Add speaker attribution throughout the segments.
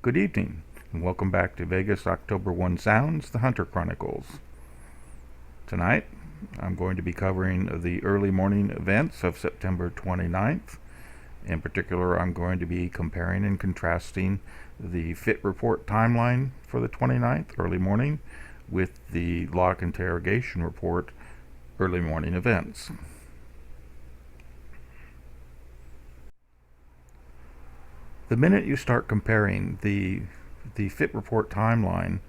Speaker 1: Good evening, and welcome back to Vegas October 1 Sounds, the Hunter Chronicles. Tonight, I'm going to be covering the early morning events of September 29th. In particular, I'm going to be comparing and contrasting the FIT report timeline for the 29th, early morning, with the lock interrogation report, early morning events. The minute you start comparing the FIT report timeline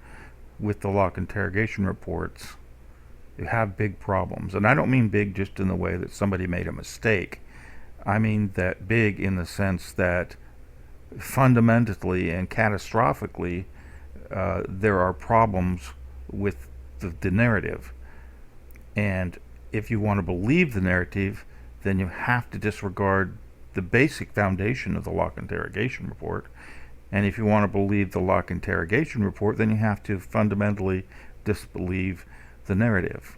Speaker 1: with the lock interrogation reports, you have big problems. And I don't mean big just in the way that somebody made a mistake. I mean that big in the sense that fundamentally and catastrophically there are problems with the narrative. And if you want to believe the narrative, then you have to disregard the basic foundation of the lock interrogation report. And if you want to believe the lock interrogation report, then you have to fundamentally disbelieve the narrative.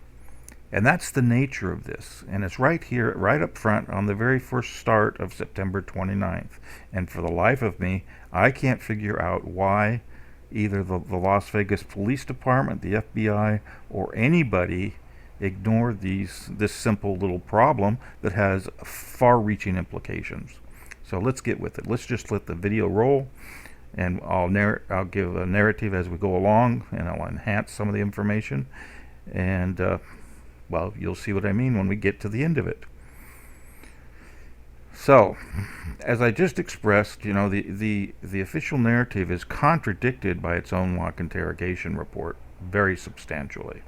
Speaker 1: And that's the nature of this. And it's right here, right up front on the very first start of September 29th. And for the life of me, I can't figure out why either the Las Vegas Police Department, the FBI, or anybody ignore this simple little problem that has far-reaching implications. So let's get with it. Let's just let the video roll, and I'll give a narrative as we go along, and I'll enhance some of the information, and well, you'll see what I mean when we get to the end of it. So, as I just expressed, the official narrative is contradicted by its own lock interrogation report very substantially.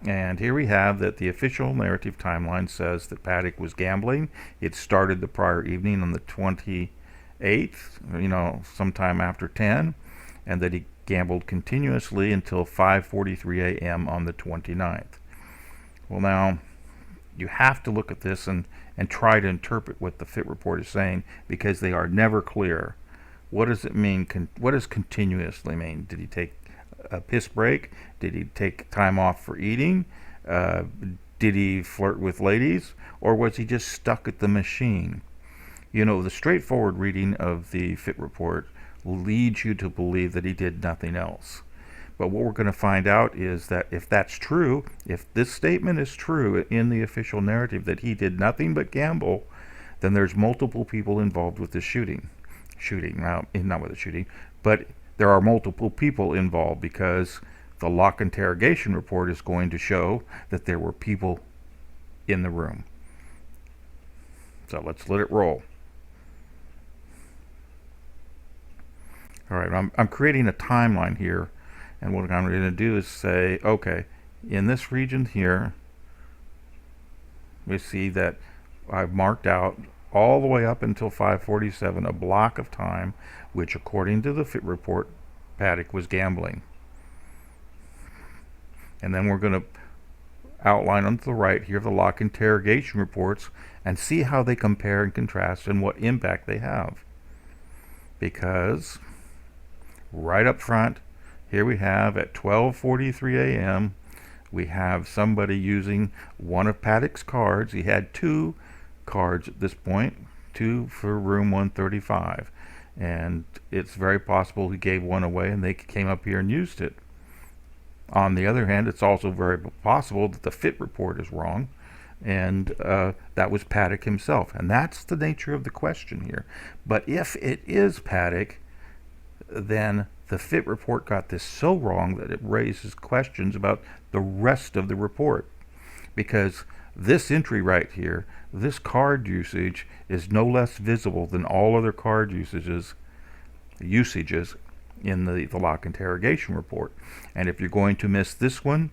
Speaker 1: And here we have that the official narrative timeline says that Paddock was gambling. It started the prior evening on the 28th, sometime after 10, and that he gambled continuously until 5:43 a.m. on the 29th. Well, now, you have to look at this and try to interpret what the FIT report is saying, because they are never clear. What does it mean? What does continuously mean? Did he take a piss break? Did he take time off for eating? Did he flirt with ladies? Or was he just stuck at the machine? The straightforward reading of the FIT report leads you to believe that he did nothing else. But what we're going to find out is that if that's true, if this statement is true in the official narrative that he did nothing but gamble, then there's multiple people involved with the shooting. Now, not with the shooting, but there are multiple people involved, because the lock interrogation report is going to show that there were people in the room. So let's let it roll. All right, I'm creating a timeline here, and what I'm going to do is say, okay, in this region here, we see that I've marked out all the way up until 5:47 a block of time, which according to the FIT report, Paddock was gambling. And then we're going to outline on the right here the lock interrogation reports and see how they compare and contrast and what impact they have. Because right up front, here we have at 12:43 a.m., we have somebody using one of Paddock's cards. He had two cards at this point, two for room 135, and it's very possible he gave one away and they came up here and used it. On the other hand, it's also very possible that the FIT report is wrong, and that was Paddock himself, and that's the nature of the question here. But if it is Paddock, then the FIT report got this so wrong that it raises questions about the rest of the report, because this entry right here, this card usage, is no less visible than all other card usages in the lock interrogation report. And if you're going to miss this one,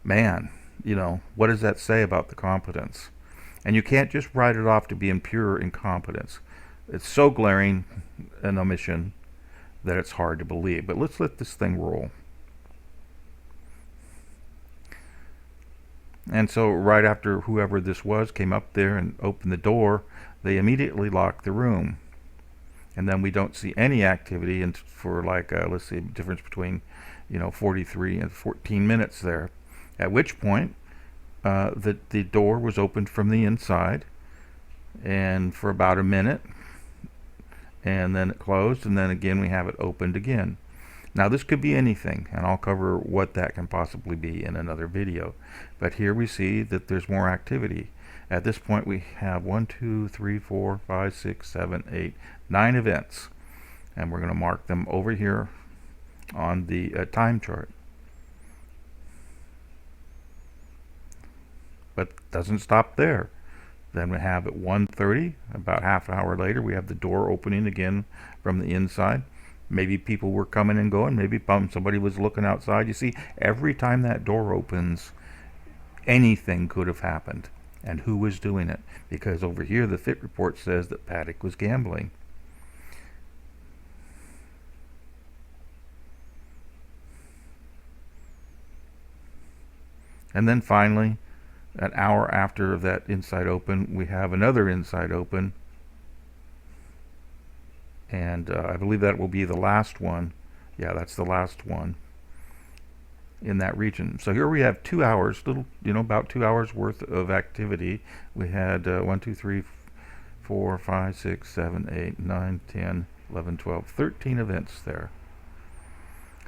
Speaker 1: man, what does that say about the competence? And you can't just write it off to being pure incompetence. It's so glaring an omission that it's hard to believe. But let's let this thing roll. And so right after whoever this was came up there and opened the door, they immediately locked the room. And then we don't see any activity for let's see, difference between 43 and 14 minutes there, at which point the door was opened from the inside, and for about a minute, and then it closed, and then again we have it opened again. Now this could be anything, and I'll cover what that can possibly be in another video. But here we see that there's more activity. At this point we have 1, 2, 3, 4, 5, 6, 7, 8, 9 events. And we're going to mark them over here on the time chart. But it doesn't stop there. Then we have at 1:30, about half an hour later, we have the door opening again from the inside. Maybe people were coming and going. Maybe somebody was looking outside. You see, every time that door opens, anything could have happened. And who was doing it? Because over here, the FIT report says that Paddock was gambling. And then finally, an hour after that inside open, we have another inside open. And I believe that will be the last one. Yeah, that's the last one in that region. So here we have 2 hours, about 2 hours worth of activity. We had 1, 2, 3, 4, 5, 6, 7, 8, 9, 10, 11, 12, 13 events there.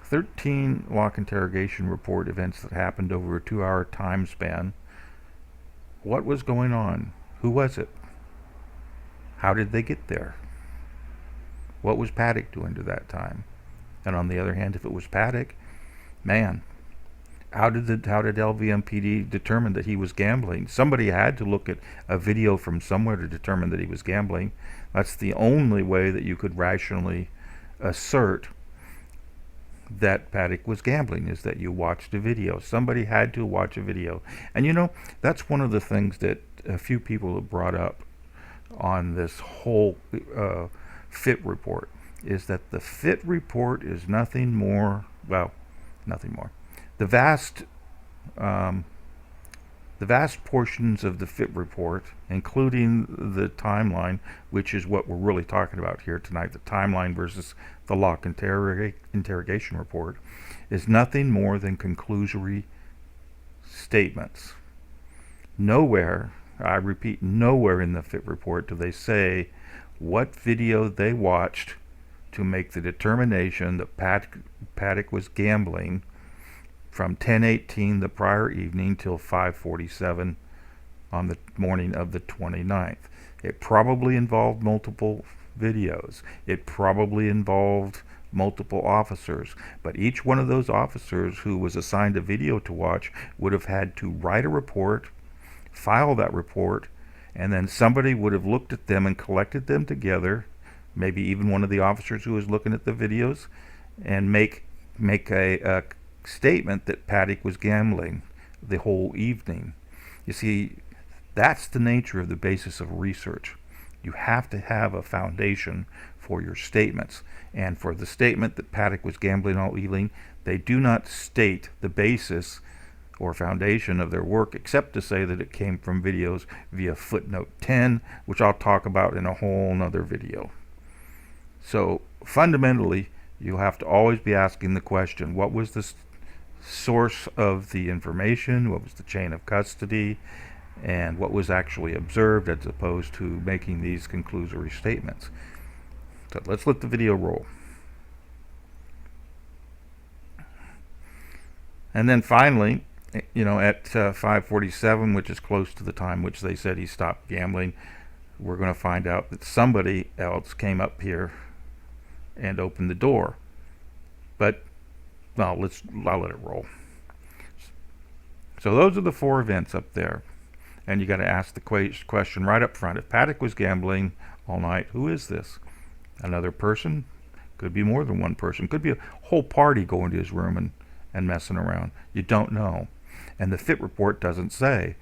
Speaker 1: 13 lock interrogation report events that happened over a 2-hour time span. What was going on? Who was it? How did they get there? What was Paddock doing to that time? And on the other hand, if it was Paddock, man, how did LVMPD determine that he was gambling? Somebody had to look at a video from somewhere to determine that he was gambling. That's the only way that you could rationally assert that Paddock was gambling, is that you watched a video. Somebody had to watch a video. And that's one of the things that a few people have brought up on this whole FIT report, is that the FIT report is nothing more, nothing more. The vast portions of the FIT report, including the timeline, which is what we're really talking about here tonight, the timeline versus the lock interrogation report, is nothing more than conclusory statements. Nowhere, I repeat, nowhere in the FIT report do they say what video they watched to make the determination that Paddock was gambling from 10:18 the prior evening till 5:47 on the morning of the 29th. It probably involved multiple videos. It probably involved multiple officers. But each one of those officers who was assigned a video to watch would have had to write a report, file that report, and then somebody would have looked at them and collected them together, maybe even one of the officers who was looking at the videos, and make a statement that Paddock was gambling the whole evening. You see, that's the nature of the basis of research. You have to have a foundation for your statements. And for the statement that Paddock was gambling all evening, they do not state the basis or foundation of their work, except to say that it came from videos via footnote 10, which I'll talk about in a whole nother video. So fundamentally, you'll have to always be asking the question, what was the source of the information? What was the chain of custody? And what was actually observed, as opposed to making these conclusory statements. So let's let the video roll. And then finally, at 5:47, which is close to the time which they said he stopped gambling, we're going to find out that somebody else came up here and opened the door. But I'll let it roll. So those are the 4 events up there. And you got to ask the question right up front. If Paddock was gambling all night, who is this? Another person? Could be more than one person. Could be a whole party going to his room and messing around. You don't know. And the FIT report doesn't say.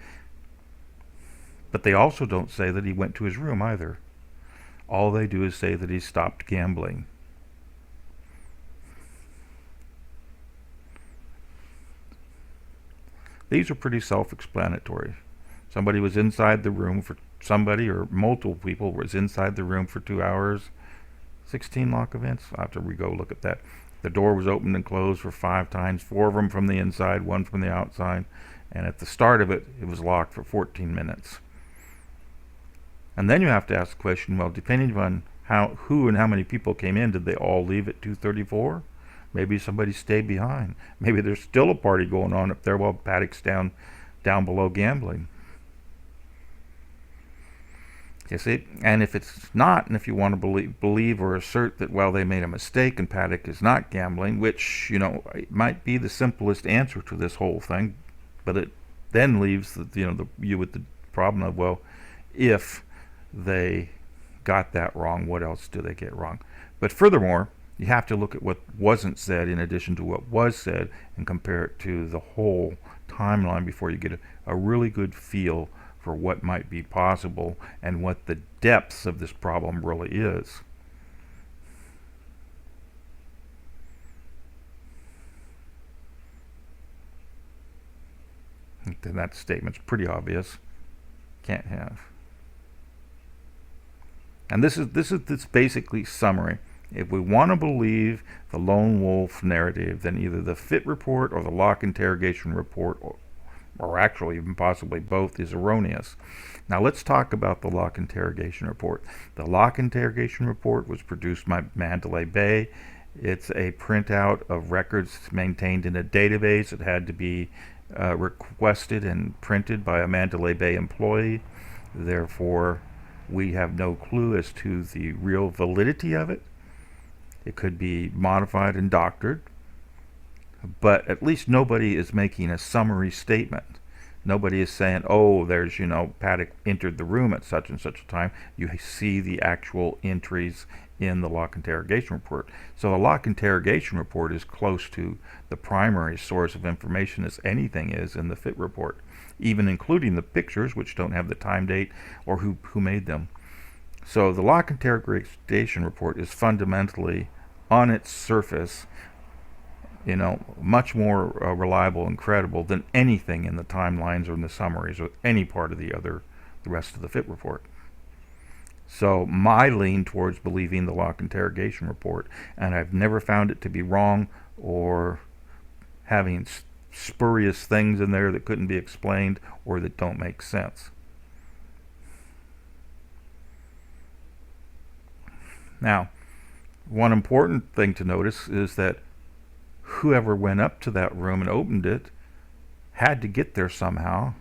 Speaker 1: But they also don't say that he went to his room either. All they do is say that he stopped gambling. These are pretty self-explanatory. Somebody was inside the room for somebody, or multiple people was inside the room for 2 hours. 16 lock events. I'll have to go look at that. The door was opened and closed for 5 times, 4 of them from the inside, 1 from the outside. And at the start of it, it was locked for 14 minutes. And then you have to ask the question, well, depending on who and how many people came in. Did they all leave at 2:34? Maybe somebody stayed behind. Maybe there's still a party going on up there while Paddock's down below gambling. You see, and if it's not, and if you want to believe or assert that, well, they made a mistake and Paddock is not gambling, which, it might be the simplest answer to this whole thing, but it then leaves you with the problem of, well, if they got that wrong, what else do they get wrong? But furthermore, you have to look at what wasn't said in addition to what was said and compare it to the whole timeline before you get a really good feel for what might be possible and what the depths of this problem really is. That statement's pretty obvious. Can't have. And this is basically summary. If we want to believe the lone wolf narrative, then either the FIT report or the lock interrogation report, or actually even possibly both, is erroneous. Now let's talk about the lock interrogation report. The lock interrogation report was produced by Mandalay Bay. It's a printout of records maintained in a database. It had to be requested and printed by a Mandalay Bay employee. Therefore, we have no clue as to the real validity of it. It could be modified and doctored, but at least nobody is making a summary statement. Nobody is saying, oh, there's, Paddock entered the room at such and such a time. You see the actual entries in the lock interrogation report. So the lock interrogation report is close to the primary source of information as anything is in the FIT report, even including the pictures, which don't have the time date or who made them. So the lock interrogation report is fundamentally, on its surface, much more reliable and credible than anything in the timelines or in the summaries or any part of the rest of the FIT report. So my lean towards believing the lock interrogation report, and I've never found it to be wrong or having spurious things in there that couldn't be explained or that don't make sense. Now, one important thing to notice is that whoever went up to that room and opened it had to get there somehow.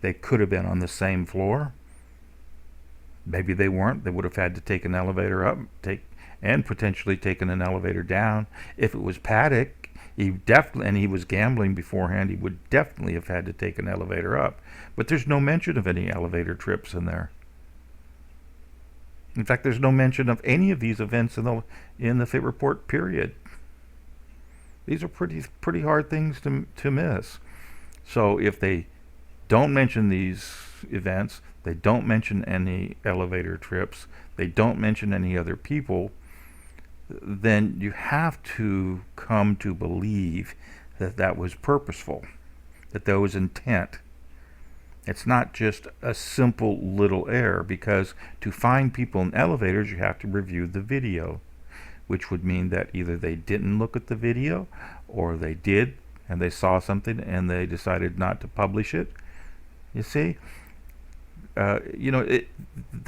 Speaker 1: They could have been on the same floor. Maybe they weren't. They would have had to take an elevator up, and potentially taken an elevator down. If it was Paddock, and he was gambling beforehand, he would definitely have had to take an elevator up. But there's no mention of any elevator trips in there. In fact, there's no mention of any of these events in the FIT report, period. These are pretty hard things to miss. So if they don't mention these events, they don't mention any elevator trips, they don't mention any other people, then you have to come to believe that that was purposeful, that there was intent. It's not just a simple little error, because to find people in elevators, you have to review the video, which would mean that either they didn't look at the video, or they did, and they saw something, and they decided not to publish it. You see? The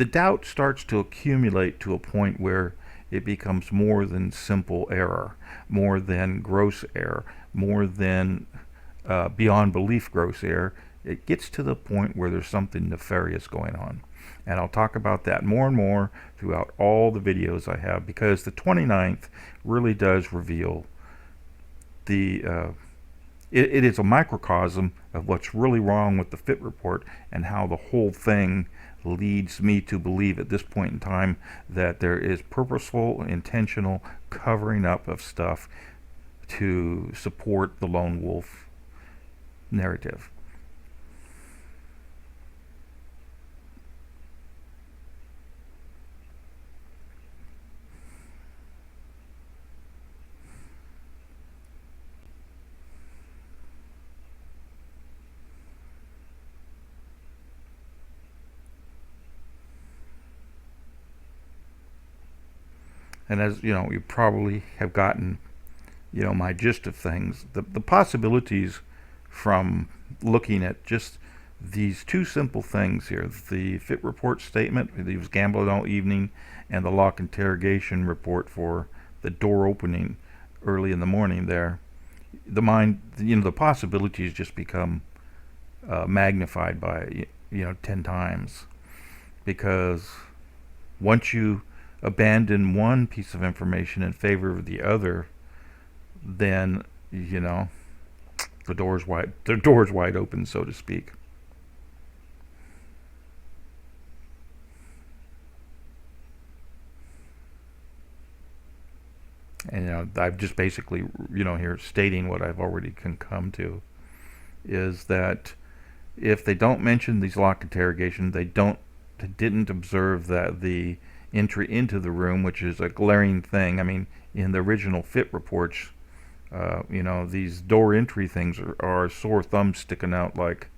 Speaker 1: doubt starts to accumulate to a point where it becomes more than simple error, more than gross error, more than beyond belief gross error. It gets to the point where there's something nefarious going on. And I'll talk about that more and more throughout all the videos I have, because the 29th really does reveal it is a microcosm of what's really wrong with the FIT report and how the whole thing leads me to believe at this point in time that there is purposeful, intentional covering up of stuff to support the lone wolf narrative. And as you probably have gotten, my gist of things. The possibilities from looking at just these two simple things here, the fit report statement, he was gambling all evening, and the lock interrogation report for the door opening early in the morning there, the mind, the possibilities just become magnified by 10 times, because once you abandon one piece of information in favor of the other, then the door's wide open, so to speak. And I've just basically here stating what I've already come to, is that if they don't mention these lock interrogations, they didn't observe that the entry into the room, which is a glaring thing. I mean, in the original fit reports, these door entry things are sore thumbs sticking out like,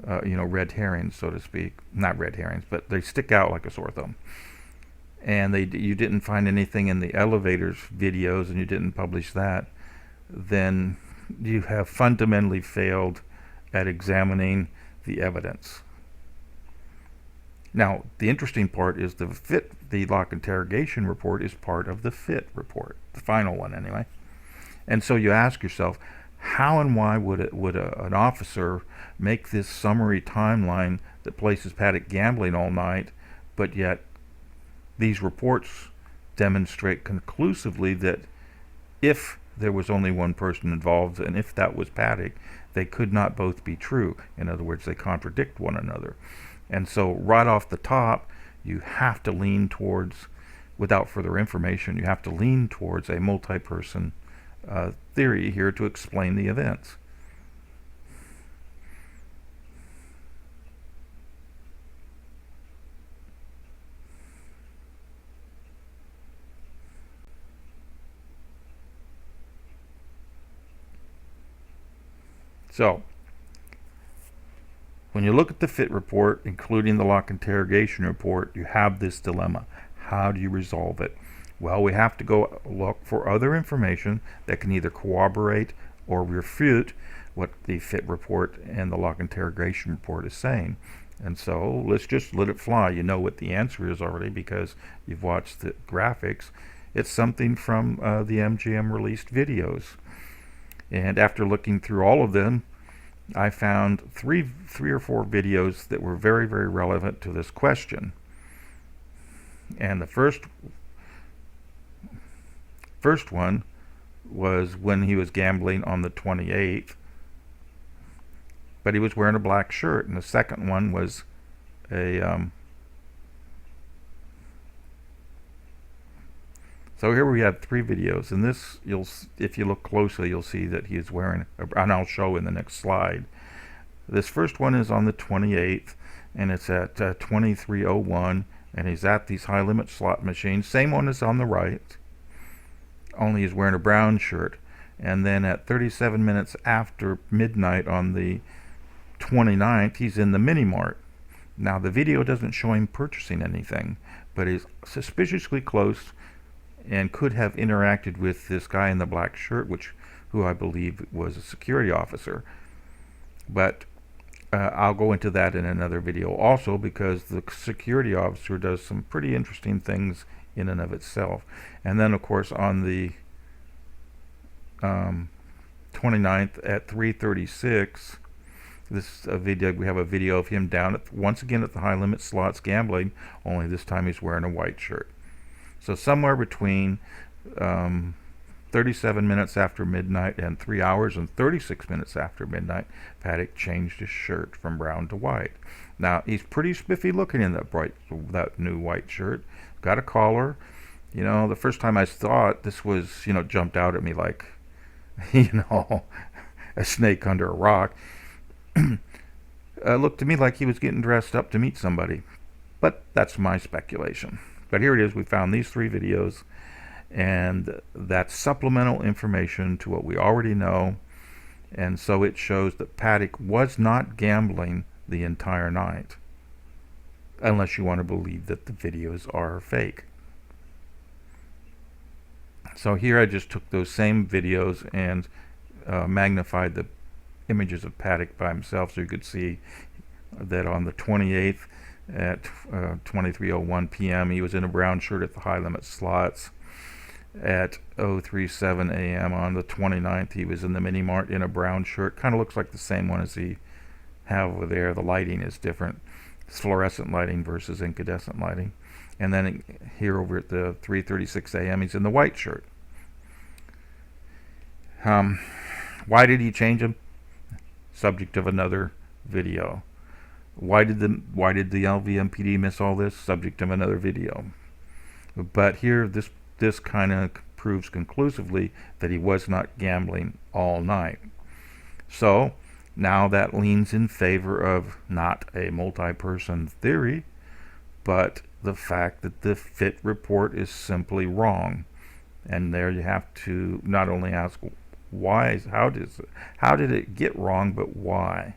Speaker 1: red herrings, so to speak. Not red herrings, but they stick out like a sore thumb. And you didn't find anything in the elevators videos, and you didn't publish that, then you have fundamentally failed at examining the evidence. Now, the interesting part is the lock interrogation report is part of the fit report, the final one anyway. And so you ask yourself, how and why would an officer make this summary timeline that places Paddock gambling all night, but yet these reports demonstrate conclusively that if there was only one person involved, and if that was Paddock, they could not both be true. In other words, they contradict one another. And so right off the top, you have to lean towards, without further information, you have to lean towards a multi-person theory here to explain the events. So, when you look at the fit report, including the lock interrogation report, you have this dilemma. How do you resolve it? Well, we have to go look for other information that can either corroborate or refute what the fit report and the lock interrogation report is saying. And so let's just let it fly. You know what the answer is already because you've watched the graphics. It's something from the MGM released videos. And after looking through all of them, I found three or four videos that were very, very relevant to this question. And the first one was when he was gambling on the 28th, but he was wearing a black shirt. And the second one was so here we have three videos, and this, if you look closely, you'll see that he is wearing, and I'll show in the next slide. This first one is on the 28th, and it's at 23:01, and he's at these high-limit slot machines. Same one as on the right, only he's wearing a brown shirt. And then at 37 minutes after midnight on the 29th, he's in the mini-mart. Now, the video doesn't show him purchasing anything, but he's suspiciously close and could have interacted with this guy in the black shirt, who I believe was a security officer. But I'll go into that in another video also, because the security officer does some pretty interesting things in and of itself. And then, of course, on the 29th at 3:36, this video, we have a video of him down once again at the high limit slots gambling, only this time he's wearing a white shirt. So somewhere between 37 minutes after midnight and 3 hours and 36 minutes after midnight, Paddock changed his shirt from brown to white. Now, he's pretty spiffy looking in that new white shirt. Got a collar. The first time I saw it, this was, jumped out at me like, a snake under a rock. Looked to me like he was getting dressed up to meet somebody. But that's my speculation. But here it is. We found these three videos, and that's supplemental information to what we already know. And so it shows that Paddock was not gambling the entire night, unless you want to believe that the videos are fake. So here I just took those same videos and magnified the images of Paddock by himself, so you could see that on the 28th at 23:01 p.m. he was in a brown shirt at the high limit slots. At 0:37 a.m. on the 29th, he was in the mini mart in a brown shirt. Kind of looks like the same one as he have over there. The lighting is different. It's fluorescent lighting versus incandescent lighting. And then here over at the 3:36 a.m. he's in the white shirt. Why did he change him? Subject of another video. Why did the LVMPD miss all this? Subject of another video. But here, this kind of proves conclusively that he was not gambling all night. So now that leans in favor of not a multi-person theory, but the fact that the FIT report is simply wrong. And there you have to not only ask why, how did it get wrong, but why?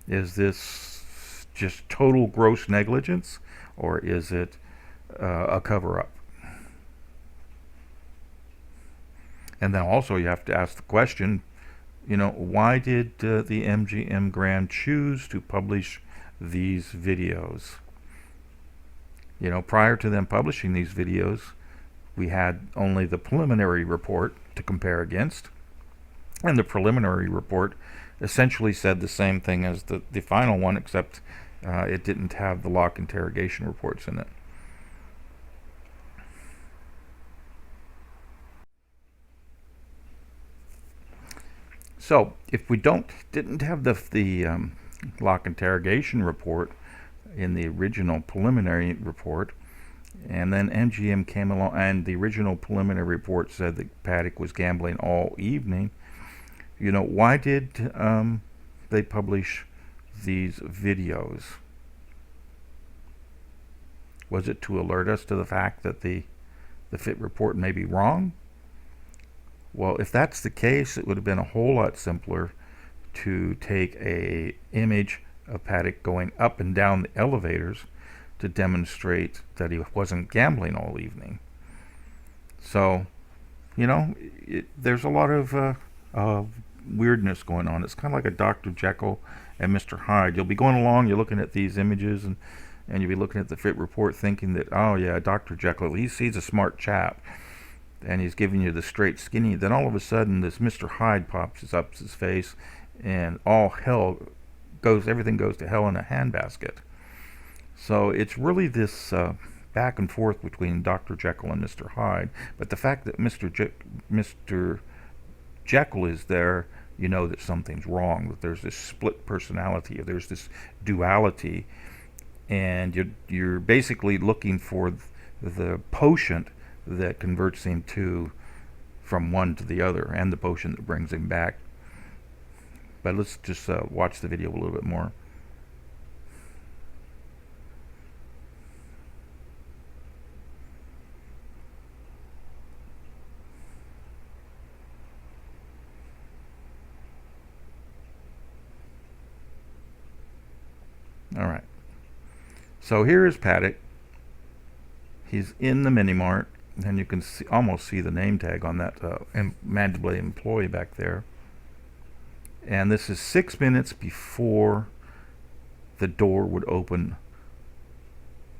Speaker 1: Is this just total gross negligence, or is it a cover-up? And then also you have to ask the question, why did the MGM Grand choose to publish these videos? Prior to them publishing these videos, we had only the preliminary report to compare against. And the preliminary report essentially said the same thing as the final one, except it didn't have the lock interrogation reports in it. So if we didn't have the lock interrogation report in the original preliminary report, and then MGM came along and the original preliminary report said that Paddock was gambling all evening, why did they publish these videos? Was it to alert us to the fact that the FIT report may be wrong? Well, if that's the case, it would have been a whole lot simpler to take a image of Paddock going up and down the elevators to demonstrate that he wasn't gambling all evening. So, there's a lot of weirdness going on. It's kind of like a Dr. Jekyll and Mr. Hyde. You'll be going along, you're looking at these images, and you'll be looking at the FIT report thinking that, oh yeah, Dr. Jekyll, he's a smart chap, and he's giving you the straight skinny. Then all of a sudden this Mr. Hyde pops up his face, and everything goes to hell in a handbasket. So it's really this back and forth between Dr. Jekyll and Mr. Hyde. But the fact that Mr. Jekyll is there, you know that something's wrong, that there's this split personality, or there's this duality, and you're basically looking for the potion that converts him from one to the other, and the potion that brings him back. But let's just watch the video a little bit more. All right. So here is Paddock. He's in the mini mart, and you can almost see the name tag on that mandatory employee back there. And this is 6 minutes before the door would open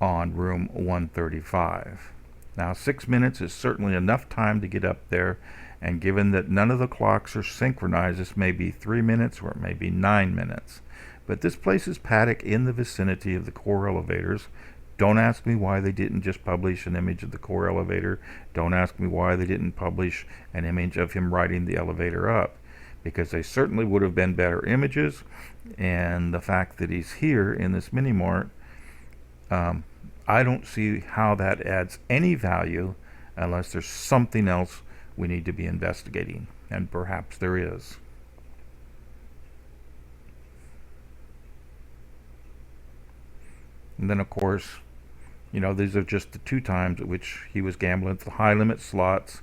Speaker 1: on room 135. Now 6 minutes is certainly enough time to get up there, and given that none of the clocks are synchronized, this may be 3 minutes or it may be 9 minutes. But this places Paddock in the vicinity of the core elevators. Don't ask me why they didn't just publish an image of the core elevator. Don't ask me why they didn't publish an image of him riding the elevator up, because they certainly would have been better images. And the fact that he's here in this mini mart, I don't see how that adds any value unless there's something else we need to be investigating, and perhaps there is. And then of course, these are just the two times at which he was gambling at the high limit slots,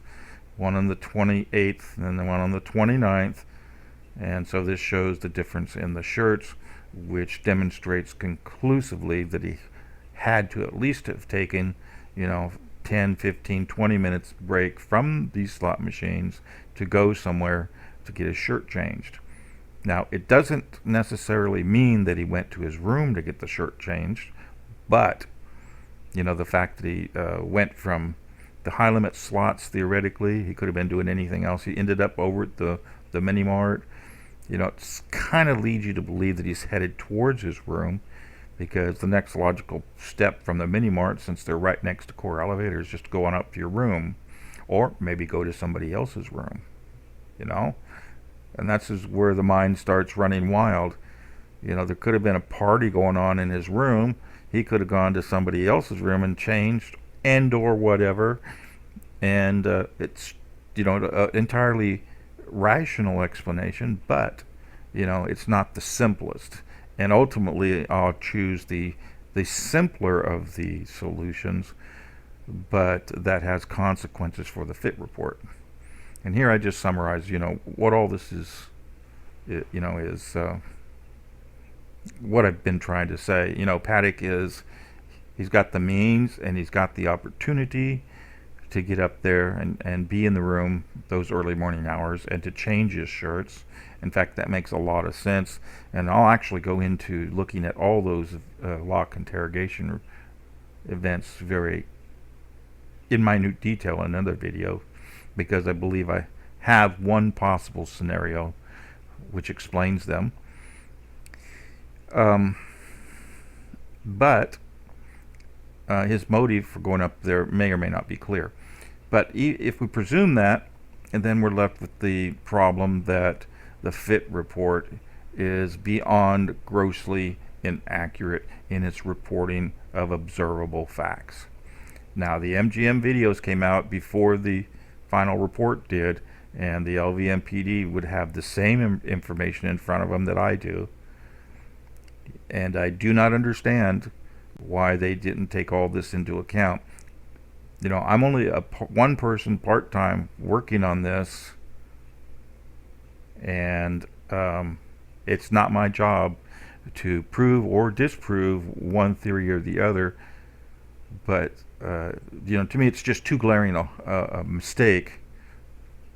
Speaker 1: one on the 28th and then the one on the 29th. And so this shows the difference in the shirts, which demonstrates conclusively that he had to at least have taken 10, 15, 20 minutes break from these slot machines to go somewhere to get his shirt changed. Now, it doesn't necessarily mean that he went to his room to get the shirt changed, but the fact that he went from the high limit slots, theoretically, he could have been doing anything else. He ended up over at the mini mart. It kind of leads you to believe that he's headed towards his room, because the next logical step from the mini mart, since they're right next to core elevator, is just go on up to your room, or maybe go to somebody else's room. And that's where the mind starts running wild. There could have been a party going on in his room. He could have gone to somebody else's room and changed, and or whatever. And it's an entirely rational explanation, but it's not the simplest. And ultimately, I'll choose the simpler of the solutions, but that has consequences for the fit report. And here I just summarize, what all this is, is what I've been trying to say. Paddock he's got the means and he's got the opportunity to get up there and be in the room those early morning hours and to change his shirts. In fact, that makes a lot of sense. And I'll actually go into looking at all those lock interrogation events in minute detail in another video, because I believe I have one possible scenario which explains them. But his motive for going up there may or may not be clear. But if we presume that, and then we're left with the problem that the fit report is beyond grossly inaccurate in its reporting of observable facts. Now, the MGM videos came out before the final report did, and the LVMPD would have the same information in front of them that I do. And I do not understand why they didn't take all this into account. I'm only one person part-time working on this, and it's not my job to prove or disprove one theory or the other. But to me, it's just too glaring a mistake,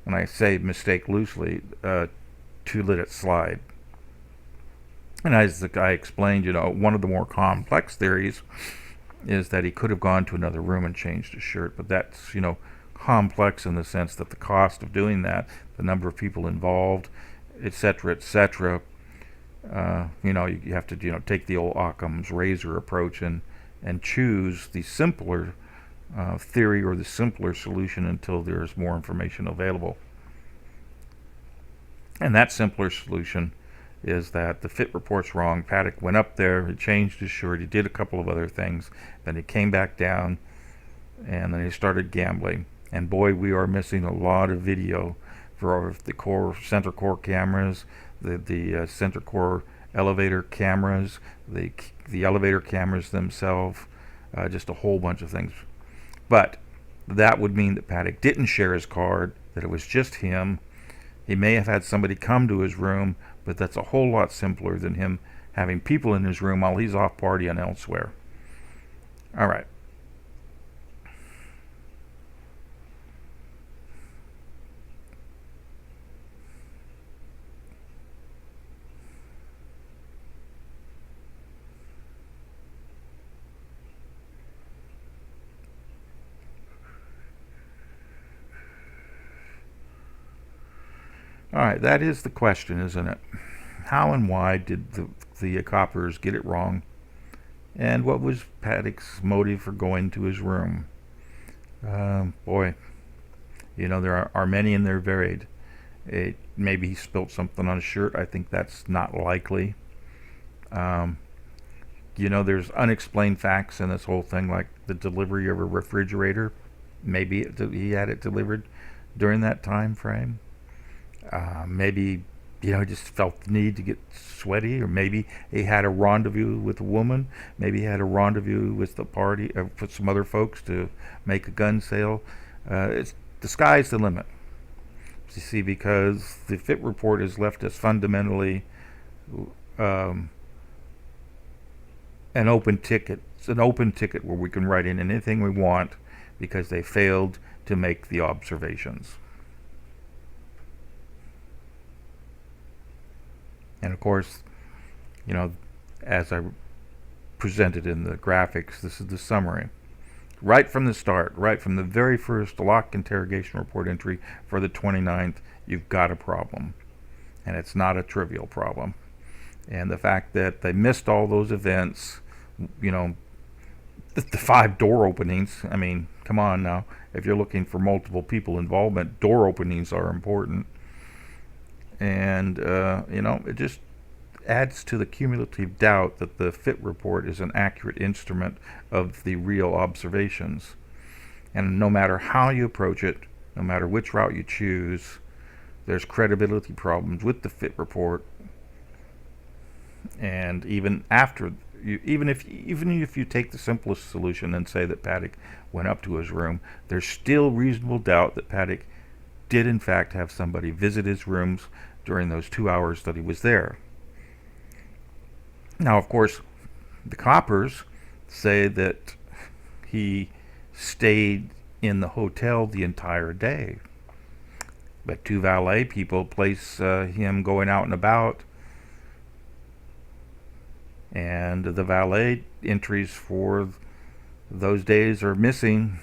Speaker 1: and I say mistake loosely, to let it slide. And as the guy explained, one of the more complex theories is that he could have gone to another room and changed his shirt, but that's complex in the sense that the cost of doing that, the number of people involved, etc., etc. You have to take the old Occam's razor approach and choose the simpler theory or the simpler solution until there's more information available. And that simpler solution is that the fit report's wrong. Paddock went up there, he changed his shirt, he did a couple of other things, then he came back down, and then he started gambling. And boy, we are missing a lot of video for the center core cameras, the center core elevator cameras, the elevator cameras themselves, just a whole bunch of things. But that would mean that Paddock didn't share his card, that it was just him. He may have had somebody come to his room, but that's a whole lot simpler than him having people in his room while he's off partying elsewhere. All right. All right, that is the question, isn't it? How and why did the coppers get it wrong? And what was Paddock's motive for going to his room? Boy, there are many and they're varied. Maybe he spilled something on his shirt. I think that's not likely. There's unexplained facts in this whole thing, like the delivery of a refrigerator. Maybe he had it delivered during that time frame. Maybe just felt the need to get sweaty, or maybe he had a rendezvous with a woman. Maybe he had a rendezvous with the party, with some other folks to make a gun sale. The sky's the limit. You see, because the fit report has left us fundamentally an open ticket. It's an open ticket where we can write in anything we want because they failed to make the observations. And of course, you know, as I presented in the graphics, this is the summary. Right from the start, right from the very first lock interrogation report entry for the 29th, you've got a problem. And it's not a trivial problem. And the fact that they missed all those events, you know, the 5 door openings, I mean, come on now. If you're looking for multiple people involvement, door openings are important. And, it just adds to the cumulative doubt that the FIT report is an accurate instrument of the real observations. And no matter how you approach it, no matter which route you choose, there's credibility problems with the FIT report. And even after, even if you take the simplest solution and say that Paddock went up to his room, there's still reasonable doubt that Paddock did in fact have somebody visit his rooms during those 2 hours that he was there. Now, of course, the coppers say that he stayed in the hotel the entire day. But 2 valet people place him going out and about, and the valet entries for those days are missing.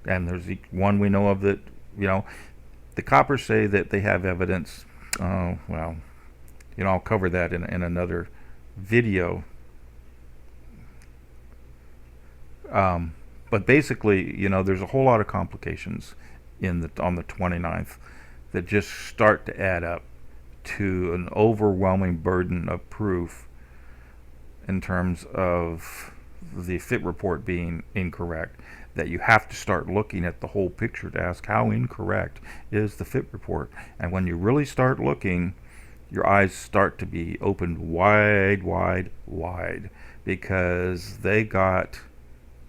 Speaker 1: And there's one we know of that, the coppers say that they have evidence. I'll cover that in another video. But basically, there's a whole lot of complications on the 29th that just start to add up to an overwhelming burden of proof in terms of the FIT report being incorrect, that you have to start looking at the whole picture to ask how incorrect is the FIT report. And when you really start looking, your eyes start to be opened wide, wide, wide, because they got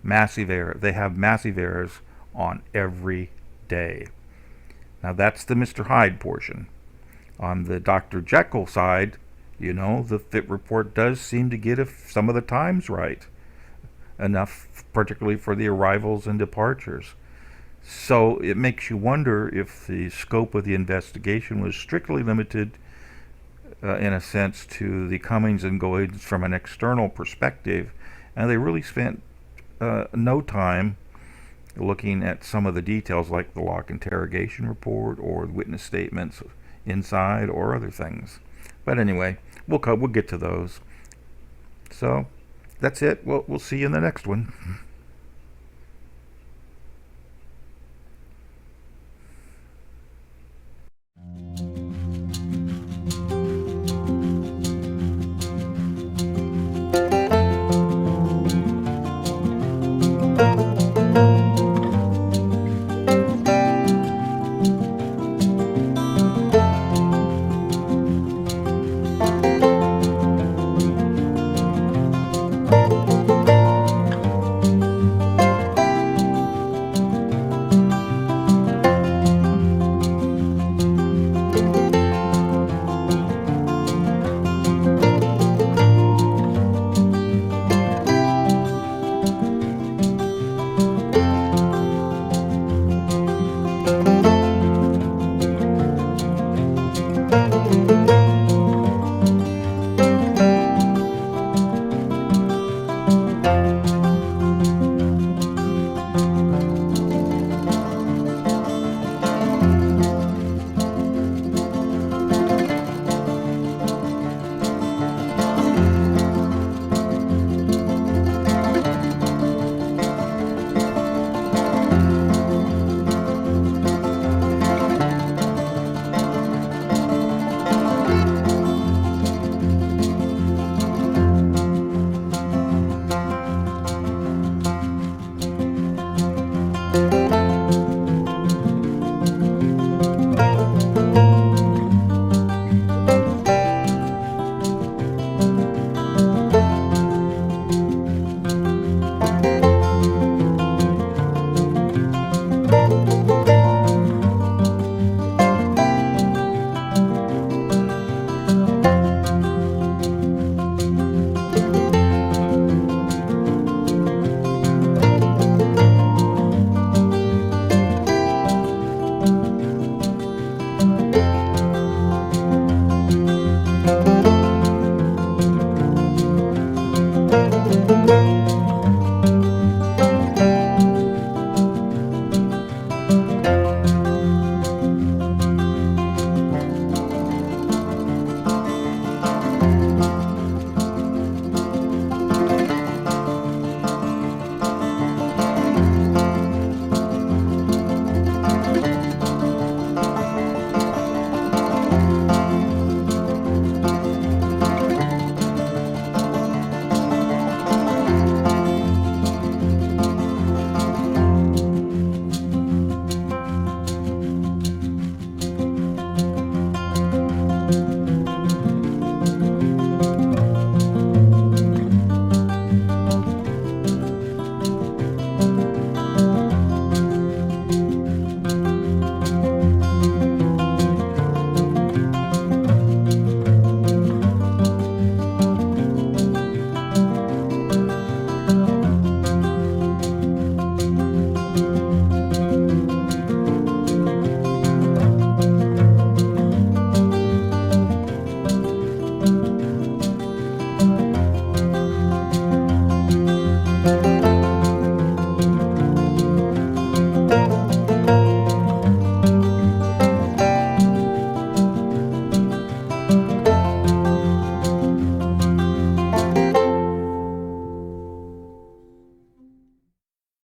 Speaker 1: massive error. They have massive errors on every day. Now that's the Mr. Hyde portion. On the Dr. Jekyll side, the FIT report does seem to get some of the times right. Enough, particularly for the arrivals and departures. So it makes you wonder if the scope of the investigation was strictly limited, in a sense, to the comings and goings from an external perspective, and they really spent no time looking at some of the details like the lock interrogation report or witness statements inside or other things. But anyway, we'll get to those. So that's it. We'll see you in the next one.